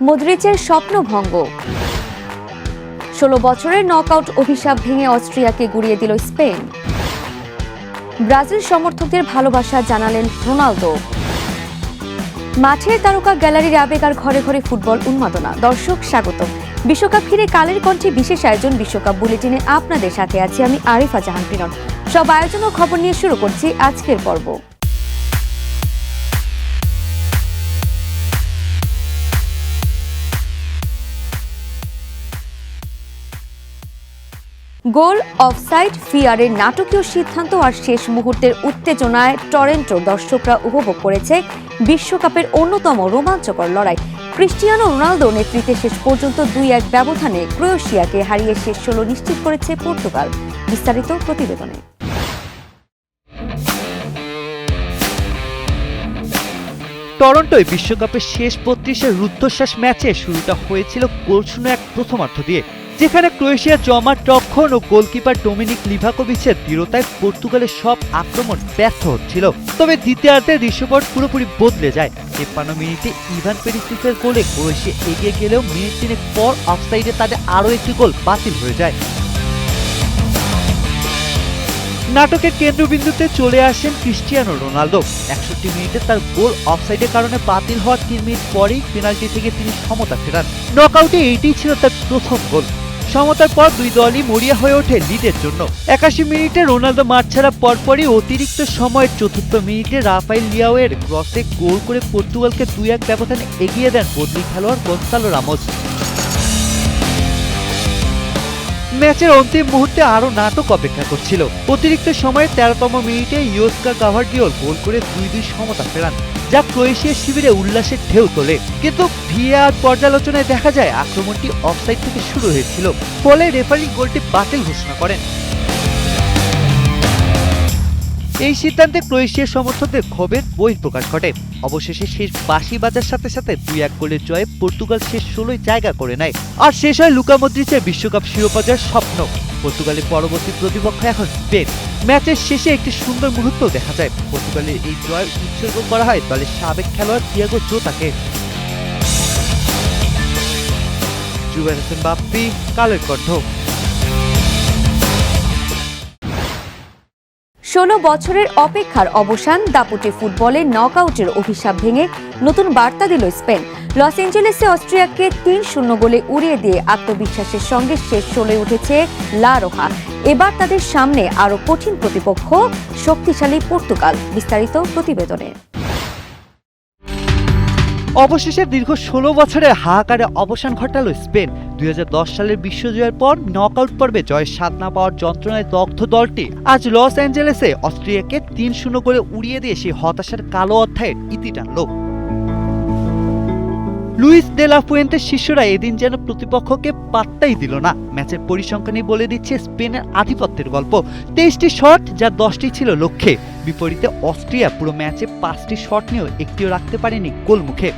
মদ্রিচের স্বপ্নভঙ্গ। 16 বছরের নকআউট অভিশাপ ভেঙে অস্ট্রিয়াকে গুড়িয়ে দিল স্পেন। ব্রাজিল সমর্থকদের ভালোবাসা জানালেন রোনালদো। মাঠের তারকা গ্যালারির আবেগ আর ঘরে ঘরে ফুটবল উন্মাদনা। দর্শক স্বাগত বিশ্বকাপ ঘিরে কালের কণ্ঠে বিশেষ আয়োজন বিশ্বকাপ বুলেটিনে আপনাদের সাথে আছি আমি আরিফা জাহান পিনন। সব আয়োজন ও খবর নিয়ে শুরু করছি আজকের পর্ব। গোল, অফসাইড, ভিআরের নাটকীয় সিদ্ধান্ত আর শেষ মুহূর্তের উত্তেজনায় টরন্টোর দর্শকরা উপভোগ করেছে বিশ্বকাপের অন্যতম রোমাঞ্চকর লড়াই। ক্রিস্টিয়ানো রোনালদো নেতৃত্বে শেষ পর্যন্ত 2-1 ব্যবধানে ক্রোয়েশিয়াকে হারিয়ে শেষ 16 নিশ্চিত করেছে পর্তুগাল। বিস্তারিত প্রতিবেদনে। টরন্টোয় বিশ্বকাপের শেষ 32-এর রুদ্ধশ্বাস ম্যাচে শুরুটা হয়েছিল গোলশূন্য এক প্রথমার্ধ দিয়ে, যেখানে ক্রোয়েশিয়ার জমাট রক্ষণ ও গোলকিপার ডোমিনিক লিভাকোভিচের দৃঢ়তায় পর্তুগালের সব আক্রমণ ব্যর্থ হচ্ছিল। তবে দ্বিতীয়ার্ধে দৃশ্যপট পুরোপুরি বদলে যায়। 53 মিনিটে ইভান পেরিসিচের গোলে ক্রোয়েশিয়া এগিয়ে গেলেও মিনিট 3 পর অফসাইডে তাদের আরও একটি গোল বাতিল হয়ে যায়। নাটকের কেন্দ্রবিন্দুতে চলে আসেন ক্রিস্টিয়ানো রোনালদো। 61 মিনিটে তার গোল অফসাইডের কারণে বাতিল হওয়ার 3 মিনিট পরেই পেনাল্টি থেকে তিনি সমতা ফেরান। নকআউটে এটিই ছিল তার প্রথম গোল। সমতার পর দুই দলই মরিয়া হয়ে ওঠে লিডের জন্য। 81 মিনিটে রোনালদো মাঠ ছাড়া পরপরই অতিরিক্ত সময়ের 4র্থ মিনিটে রাফায়েল লিয়াওয়ের ক্রসে গোল করে পর্তুগালকে 2-1 ব্যবধানে এগিয়ে দেন বদলি খেলোয়াড় গনসালো রামোস। ম্যাচের অন্তিম মুহূর্তে আরও নাটক অপেক্ষা করছিল। অতিরিক্ত সময়ে 13তম মিনিটে ইয়োস্কা গাভার্ডিওল গোল করে 2-2 সমতা ফেরান, যা ক্রোয়েশিয়ার শিবিরে উল্লাসের ঢেউ তোলে। কিন্তু ভিএআর পর্যালোচনায় দেখা যায় আক্রমণটি অফসাইড থেকে শুরু হয়েছিল, ফলে রেফারি গোলটি বাতিল ঘোষণা করেন। এই সিদ্ধান্তে ক্রোয়েশিয়ার সমর্থকদের ক্ষোভের বহিঃপ্রকাশ ঘটে। অবশেষে শেষ বাঁশি বাজার সাথে সাথে 2-1 গোলের জয়ে পর্তুগাল শেষ 16 জায়গা করে নেয়। আর শেষ হয় লুকা মদ্রিচের বিশ্বকাপ শিরোপা জয়ের স্বপ্ন। পর্তুগালের পরবর্তী প্রতিপক্ষ এখন স্পেন। ম্যাচের শেষে একটি সুন্দর মুহূর্ত দেখা যায়। পর্তুগালের এই জয় উৎসর্গ করা হয় দলের সাবেক খেলোয়াড় থিয়াগো জোতাকে। জুবায়ের হোসেন বাপ্পি, কালের কণ্ঠ। 16 বছরের অপেক্ষার অবসান, দাপুটে ফুটবলে নকআউটের অভিশাপ ভেঙে নতুন বার্তা দিল স্পেন। লস অ্যাঞ্জেলেসে অস্ট্রিয়াকে 3-0 গোলে উড়িয়ে দিয়ে আত্মবিশ্বাসের সঙ্গে শেষ 16 উঠেছে লা রোহা। এবার তাদের সামনে আরও কঠিন প্রতিপক্ষ শক্তিশালী পর্তুগাল। বিস্তারিত প্রতিবেদনে। অবশেষে দীর্ঘ 16 বছরের হাহাকারে অবসান ঘটালো স্পেন। 2010 সালের বিশ্বজয়ের পর নকআউট পর্বে জয়ের স্বাদ না পাওয়ার যন্ত্রণায় দগ্ধ দলটি আজ লস অ্যাঞ্জেলেসে অস্ট্রিয়াকে 3-0 গোলে উড়িয়ে দিয়ে সেই হতাশার কালো অধ্যায়ের ইতি টানল। লুইস দে লা ফুয়েন্তের শিষ্যরা এদিন যেন প্রতিপক্ষকে পাত্তাই দিল না। ম্যাচের পরিসংখ্যানই বলে দিচ্ছে স্পেনের আধিপত্যের গল্প। 23টি শট, যার 10টি ছিল লক্ষ্যে। বিপরীতে অস্ট্রিয়া পুরো ম্যাচে 5টি শট নিয়েও একটিও রাখতে পারেনি গোলমুখে।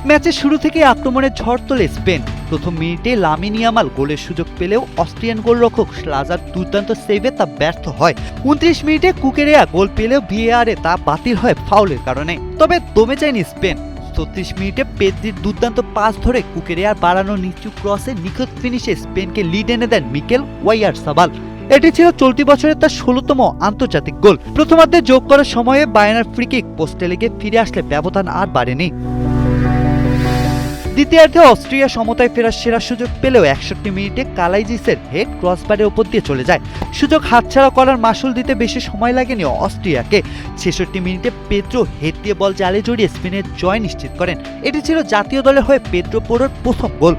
ম্যাচের শুরু থেকে আক্রমণের ঝড় তোলে স্পেন। প্রথম মিনিটে লামিন ইয়ামাল গোলের সুযোগ পেলেও অস্ট্রিয়ান গোলরক্ষক শ্লাজার দুর্দান্ত সেভে তা ব্যর্থ হয়। 29 মিনিটে কুকেরেয়া গোল পেলেও ভিএআরে তা বাতিল হয় ফাউলের কারণে। তবে দমে যায়নি স্পেন। 36 মিনিটে পেদ্রির দুর্দান্ত পাস ধরে কুকেরেয়ার বাড়ানো নিচু ক্রসে নিখুঁত ফিনিশে স্পেনকে লিড এনে দেন মিকেল ওয়াইয়ারসাবাল। এটি ছিল চলতি বছরের তার 16তম আন্তর্জাতিক গোল। প্রথমার্ধে যোগ করার সময়ে বায়ার্নার ফ্রিকিক পোস্টে লেগে ফিরে আসলে ব্যবধান আর বাড়েনি। দ্বিতীয়ার্ধে অস্ট্রিয়া সমতায় ফেরার সেরা সুযোগ পেলেও 61 মিনিটে কালাইজিসের হেড ক্রসবারের ওপর দিয়ে চলে যায়। সুযোগ হাতছাড়া করার মাসুল দিতে বেশি সময় লাগেনি অস্ট্রিয়াকে। 66 মিনিটে পেদ্রো হেড দিয়ে বল জালে জড়িয়ে স্পেনের জয় নিশ্চিত করেন। এটি ছিল জাতীয় দলের হয়ে পেদ্রো পোরোর প্রথম গোল।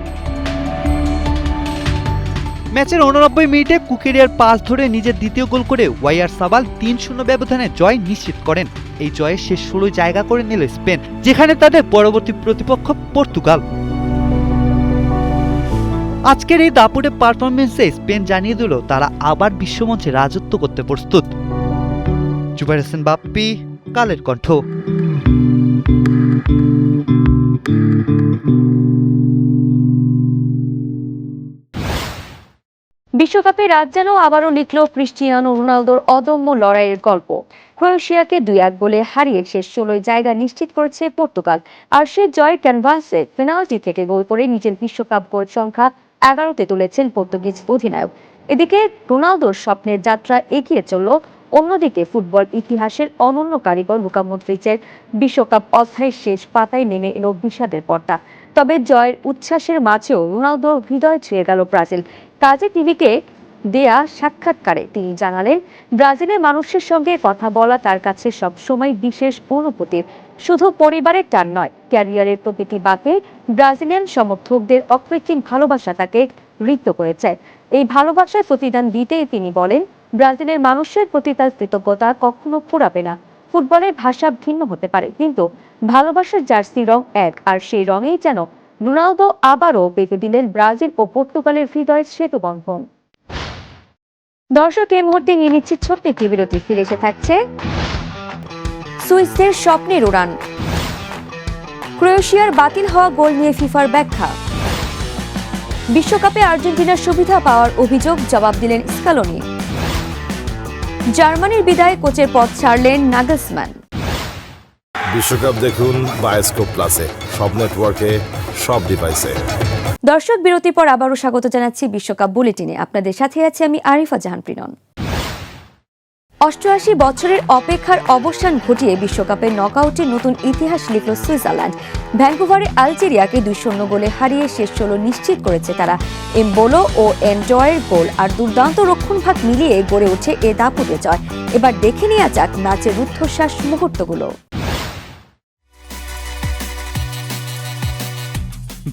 ম্যাচের 89 মিনিটে কুকেরিয়ার পাস ধরে নিজের দ্বিতীয় গোল করে ওয়াইয়ারসাবাল 3-0 ব্যবধানে জয় নিশ্চিত করেন। এই জয়ে শেষ 16 জায়গা করে নিল স্পেন, যেখানে তাদের পরবর্তী প্রতিপক্ষ পর্তুগাল। আজকের এই দাপুটে পারফরমেন্সে স্পেন জানিয়ে দিল তারা আবার বিশ্বমঞ্চে রাজত্ব করতে প্রস্তুত। জুবায়ের হোসেন বাপ্পি, কালের কণ্ঠ। বিশ্বকাপে রাত যেন আবারও লিখল ক্রিস্টিয়ানো রোনালদোর অদম্য লড়াইয়ের গল্প। ক্রোয়েশিয়াকে 2-1 গোলে হারিয়ে শেষ 16 জায়গা নিশ্চিত করেছে পর্তুগাল। আর সে জয়ের ক্যানভাসে পেনাল্টি থেকে গোল করে নিজের বিশ্বকাপ গোল সংখ্যা 11-তে তুলেছেন পর্তুগিজ অধিনায়ক। এদিকে রোনালদোর স্বপ্নের যাত্রা এগিয়ে চলল, অন্যদিকে ফুটবল ইতিহাসের অনন্য কারিগর লুকা মডরিচের বিশ্বকাপ অধ্যায়ের শেষ পাতায় নেমে এলো বিষাদের পর্দা। তবে জয়ের উচ্ছ্বাসের মাঝেও রোনালদোর হৃদয় ছুঁয়ে গেল ব্রাজিল। কাজে টিভিকে দেয়া সাক্ষাৎকারে তিনি জানালেন, ব্রাজিলের মানুষের সঙ্গে কথা বলা তার কাছে সবসময় বিশেষ অনুভূতির। শুধু পরিবারের টান নয়, ক্যারিয়ারের প্রতিটি বাঁকে ব্রাজিলিয়ান সমর্থকদের অকৃত্রিম ভালোবাসা তাকে ঋদ্ধ করেছে। এই ভালোবাসার প্রতিদান দিতেই তিনি বলেন, ব্রাজিলের মানুষের প্রতি তার কৃতজ্ঞতা কখনো ফুরাবে না। ফুটবলের ভাষা ভিন্ন হতে পারে, কিন্তু ভালোবাসার জার্সি রং এক, আর সেই রঙেই যেন রোনালদো আবারও বেঁধে দিলেন ব্রাজিল ও পর্তুগালের হৃদয়ের সেতু বন্ধন। দর্শক, এই মুহূর্তে নিয়ে নিচ্ছি ছোট্ট একটি বিরতি। ফিরে এসে থাকছে সুইসের স্বপ্নের উড়ান, ক্রোয়েশিয়ার বাতিল হওয়া গোল নিয়ে ফিফার ব্যাখ্যা, বিশ্বকাপে আর্জেন্টিনার সুবিধা পাওয়ার অভিযোগ জবাব দিলেন স্কালোনি, জার্মানির বিদায় কোচের পদ ছাড়লেন নাগলসম্যান। বিশ্বকাপ দেখুন বায়োস্কোপ প্লাসে, সব নেটওয়ার্কে, সব ডিভাইসে। দর্শক, বিরতির পর আবারও স্বাগত জানাচ্ছি বিশ্বকাপ বুলেটিনে। আপনাদের সাথে আছি আমি আরিফা জাহান প্রিনন। 88 বছরের অপেক্ষার অবসান ঘটিয়ে বিশ্বকাপের নকআউটে নতুন ইতিহাস লিখল সুইজারল্যান্ড। ভ্যাঙ্কুভারে আলজেরিয়াকে 2-0 গোলে হারিয়ে শেষ 16 নিশ্চিত করেছে তারা। এমবোলো ও এনডয়ের গোল আর দুর্দান্ত রক্ষণভাগ মিলিয়ে গড়ে ওঠে এ দাপুটে জয়। এবার দেখে নেওয়া যাক ম্যাচের রুদ্ধশ্বাস মুহূর্তগুলো।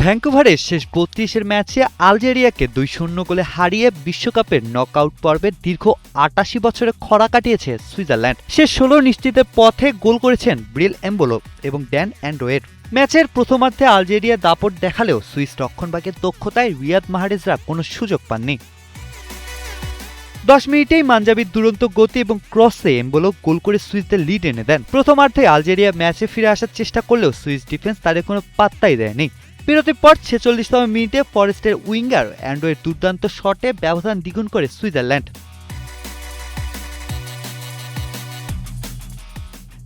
ভ্যাঙ্কুভারের শেষ 32-এর ম্যাচে আলজেরিয়াকে 2-0 গোলে হারিয়ে বিশ্বকাপের নকআউট পর্বে দীর্ঘ 88 বছরে খরা কাটিয়েছে সুইজারল্যান্ড। শেষ 16 নিশ্চিতের পথে গোল করেছেন ব্রিল এমবোলো এবং ড্যান অ্যান্ড্রয়েড। ম্যাচের প্রথমার্ধে আলজেরিয়া দাপট দেখালেও সুইস রক্ষণভাগের দক্ষতায় রিয়াদ মাহরেজরা কোনো সুযোগ পাননি। 10 মিনিটেই মানজাবির দুরন্ত গতি এবং ক্রসে এমবোলো গোল করে সুইসদের লিড এনে দেন। প্রথমার্ধে আলজেরিয়া ম্যাচে ফিরে আসার চেষ্টা করলেও সুইস ডিফেন্স তাদের কোনো পাত্তাই দেয়নি। বিরতির পর 46তম মিনিটে ফরেস্টের উইঙ্গার অ্যান্ড্রয়ের দুর্দান্ত শটে ব্যবধান দ্বিগুণ করে সুইজারল্যান্ড।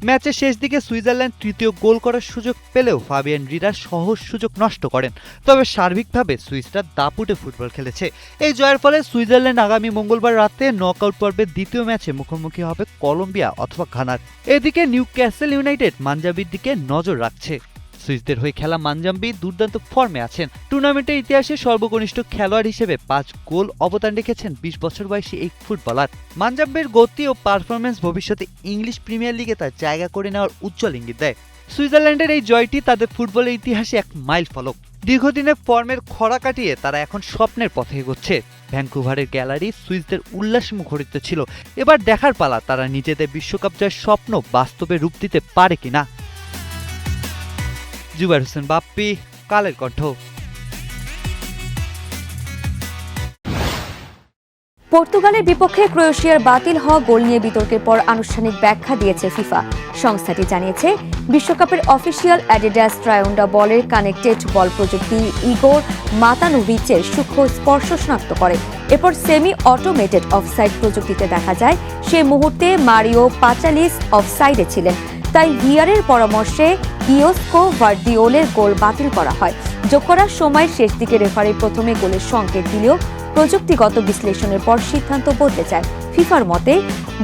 ম্যাচের শেষ দিকে সুইজারল্যান্ড তৃতীয় গোল করার সুযোগ পেলেও ফাবিয়ান রিডার সহজ সুযোগ নষ্ট করেন। তবে সার্বিকভাবে সুইসরা দাপুটে ফুটবল খেলেছে। এই জয়ের ফলে সুইজারল্যান্ড আগামী মঙ্গলবার রাতে নকআউট পর্বের দ্বিতীয় ম্যাচে মুখোমুখি হবে কলম্বিয়া অথবা ঘানার। এদিকে নিউক্যাসল ইউনাইটেড মানজাবির দিকে নজর রাখছে। সুইসদের হয়ে খেলা মানজাম্বি দুর্দান্ত ফর্মে আছেন। টুর্নামেন্টের ইতিহাসে সর্বকনিষ্ঠ খেলোয়াড় হিসেবে 5 গোল অবদান রেখেছেন 20 বছর বয়সী এই ফুটবলার। মানজাম্বির গতি ও পারফরমেন্স ভবিষ্যতে ইংলিশ প্রিমিয়ার লিগে তার জায়গা করে নেওয়ার উজ্জ্বল ইঙ্গিত দেয়। সুইজারল্যান্ডের এই জয়টি তাদের ফুটবলের ইতিহাসে এক মাইল ফলক। দীর্ঘদিনের ফর্মের খরা কাটিয়ে তারা এখন স্বপ্নের পথে এগোচ্ছে। ভ্যাঙ্কুভারের গ্যালারি সুইসদের উল্লাস মুখরিত ছিল। এবার দেখার পালা তারা নিজেদের বিশ্বকাপ জয়ের স্বপ্ন বাস্তবে রূপ দিতে পারে কিনা। জুবাইর হোসেন বাপ্পি, কালের কণ্ঠ। পর্তুগালের বিপক্ষে ক্রোয়েশিয়ার বাতিল হওয়া গোল নিয়ে বিতর্কের পর আনুষ্ঠানিক ব্যাখ্যা দিয়েছে ফিফা। সংস্থাটি জানিয়েছে, বিশ্বকাপের অফিসিয়াল অ্যাডিডাস ট্রায়োন্ডা বলের কানেক্টেড বল প্রযুক্তি ইগোর মাতানোভিচের সূক্ষ্ম স্পর্শ শনাক্ত করে। এরপর সেমি অটোমেটেড অফসাইড প্রযুক্তিতে দেখা যায় সেই মুহূর্তে মারিও পাচালিস অফসাইডে ছিলেন। তাই ভিআরের পরামর্শে ইওস্কো ভার্দিওলের গোল বাতিল করা হয়। যোগ করার সময় শেষ দিকে রেফারি প্রথমে গোলের সংকেত দিলেও প্রযুক্তিগত বিশ্লেষণের পর সিদ্ধান্ত বদলে যায়। ফিফার মতে,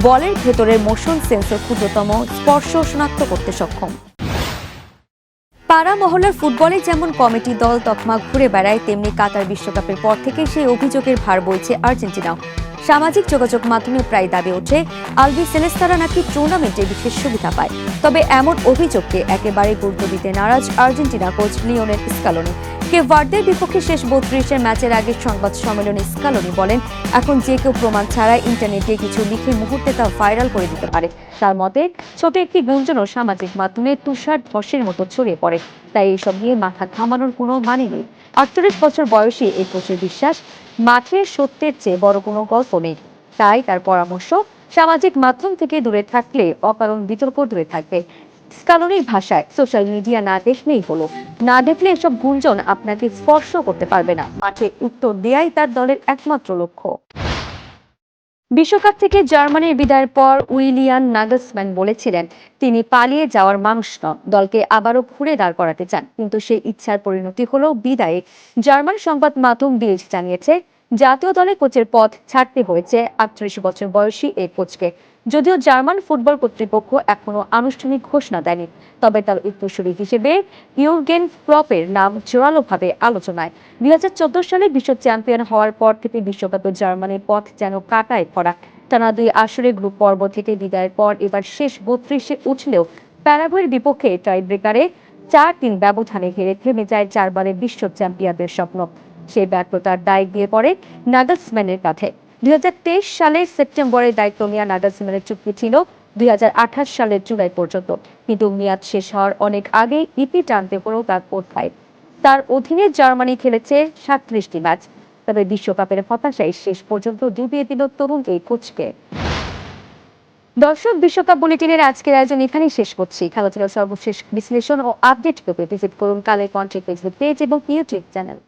বলের ভেতরের মোশন সেন্সর ক্ষুদ্রতম স্পর্শ শনাক্ত করতে সক্ষম। পাড়া মহল্লার ফুটবলে যেমন কমিটি দল তকমা ঘুরে বেড়ায়, তেমনি কাতার বিশ্বকাপের পর থেকে সেই অভিযোগের ভার বইছে আর্জেন্টিনাও। সামাজিক যোগাযোগ মাধ্যমে প্রায় দাবি ওঠে আলবি সেলেস্তারা নাকি টুর্নামেন্টে বিশেষ সুবিধা পায়। তবে এমন অভিযোগকে একেবারে গুরুত্ব দিতে নারাজ Argentina coach Lionel Scaloni. Cape ভার্দের বিপক্ষে শেষ 32-এর ম্যাচের আগের সংবাদ সম্মেলনে স্কালোনি বলেন, এখন যে কেউ প্রমাণ ছাড়া ইন্টারনেটে কিছু লিখে মুহূর্তে তা ভাইরাল করে দিতে পারে। তার মতে, ছোট একটি গুঞ্জনও সামাজিক মাধ্যমে তুষার ধসের মতো ছড়িয়ে পড়ে। তাই এইসব নিয়ে মাথা ঘামানোর কোনো মানে নেই। 48 বছর বয়সী এই কোচের বিশ্বাস, মাঠের সত্যের চেয়ে বড় কোনো গল্প নেই। তাই তার পরামর্শ, সামাজিক মাধ্যম থেকে দূরে থাকলে অকারণ বিতর্ক দূরে থাকবে। স্কালোনির ভাষায়, সোশ্যাল মিডিয়া না দেখলেই হলো। না দেখলে এসব গুঞ্জন আপনাকে স্পর্শ করতে পারবে না। মাঠে উত্তর দেয়াই তার দলের একমাত্র লক্ষ্য। বিশ্বকাপ থেকে জার্মানির বিদায়ের পর উইলিয়ান নাগলসম্যান বলেছিলেন তিনি পালিয়ে যাওয়ার মানুষ নন, দলকে আবারও ঘুরে দাঁড় করাতে চান। কিন্তু সেই ইচ্ছার পরিণতি হলো বিদায়ে। জার্মান সংবাদ মাধ্যম বিল্ড জানিয়েছে জাতীয় দলে কোচের পদ ছাড়তে হয়েছে 38 বছর বয়সী এই কোচকে। যদিও জার্মান ফুটবল কর্তৃপক্ষ এখনো আনুষ্ঠানিক ঘোষণা দেয়নি, তবে তার উত্তরসূরি হিসেবে ইউর্গেন ক্লপের নাম জোরালোভাবে আলোচনায়। 2014 সালে বিশ্ব চ্যাম্পিয়ন হওয়ার পর থেকে বিশ্বকাপে জার্মানির পথ যেন কাটায় ভরা। টানা 2 আসরে গ্রুপ পর্ব থেকে বিদায়ের পর এবার শেষ 32-এ উঠলেও প্যারাগুয়ের বিপক্ষে টাই ব্রেকারে 4-3 ব্যবধানে হেরে থেমে যায় চারবারের বিশ্ব চ্যাম্পিয়নদের স্বপ্ন। সেই ব্যর্থতার দায় গিয়ে পড়ে নাগলসম্যানের কাঁধে। 2023 সালের সেপ্টেম্বরে দায়িত্ব নেওয়া নাগলসম্যানের চুক্তি ছিল 2028 সালের জুলাই পর্যন্ত, কিন্তু মেয়াদ শেষ হওয়ার অনেক আগেই ইতি টানতে হলেও তার কোথায়। তার অধীনে জার্মানি খেলেছে 37টি ম্যাচ, তবে বিশ্বকাপের হতাশায় শেষ পর্যন্ত ডুবিয়ে দিল তরুণ এই কোচকে। দর্শক, বিশ্বকাপ বুলেটিনের আজকের আয়োজন এখানেই শেষ করছি। খেলাধুলার সর্বশেষ বিশ্লেষণ ও আপডেট পেতে ভিজিট করুন কালের কন্ট্রি ফেসবুক পেজ এবং ইউটিউব চ্যানেল।